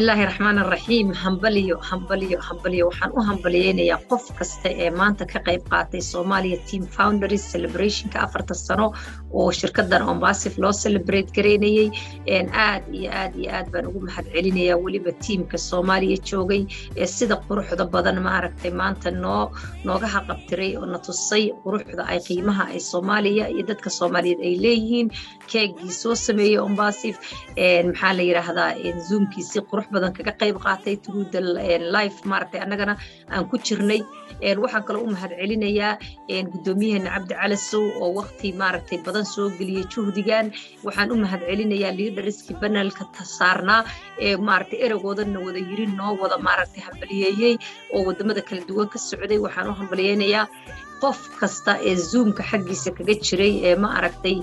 الله الرحمن الرحيم همبليو waxaan u hambalyeynaya qof kasta ee maanta ka qayb qaatay Soomaaliya Team Founders Celebration ka 4 sano oo shirkadan Ombasif loo celebrate gareynayay aad baan ugu mahad celinayaa waliba teamka Soomaaliya joogay ee sida quruxda badan ma aragtay maanta nooga qabtiray oo na tusay quruxda ay qiimaha ay Soomaaliya iyo dadka Soomaaliyeed ay leeyihiin keegii soo sameeyay Ombasif maxaa la yiraahdaa zoomkiisi qurux badan kaga qayb qaatay through the live maartay annagana aan ku jirnay waxaan kale u mahad celinayaa gudoomiyaha Cabdi Calasow oo waqti maartay badan soo galiyay juhdigan waxaan u mahad celinayaa leaderski panelka tasaarna maartay eragoodan wada yirin noo wada maartay hambalyeeyay oo wadamada kala duwan ka socday waxaan u hambalyeeynaa qof kasta ee zoomka xaqiisa kaga jiray ee ma aragtay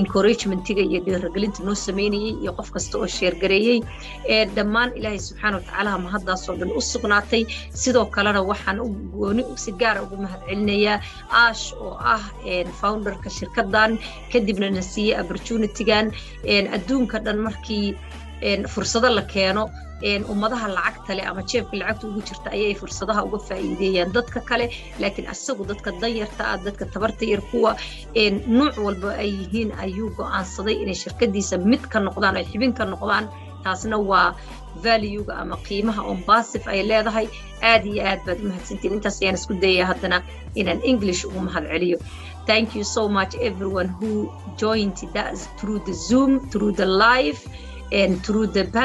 encouragement-iga iyo dhiirigelinta noo sameeyay iyo qof kasta oo share gareeyay dhammaan Ilaahay subhanahu wa ta'ala ma haddaas oo dhan u sugnaatay sidoo kalena waxaan u gooni si gaar ah ugu mahad celinayaa Ash oo ah founder-ka shirkadan kadibna nasiye opportunity-gan adduunka dhan markii fursado la keeno ummadaha lacagta leh ama jeebka lacagta ugu jirta ayay fursadaha uga faa'iideeyaan dadka kale laakiin asagu dadka danyarta ah dadka tabarta yar kuwa nooc walba ay yihiin ayuu go'aansaday inay shirkadiisa mid ka noqdaan ay xibin ka noqdaan taasna waa value-ga ama qiimaha Ombasif ay leedahay aad baad u mahadsantiin intaas ayaan isku dayaa haddana inaan English ugu mahad celiyo. Thank you so much everyone who joined us through the Zoom, through the live and through the panel.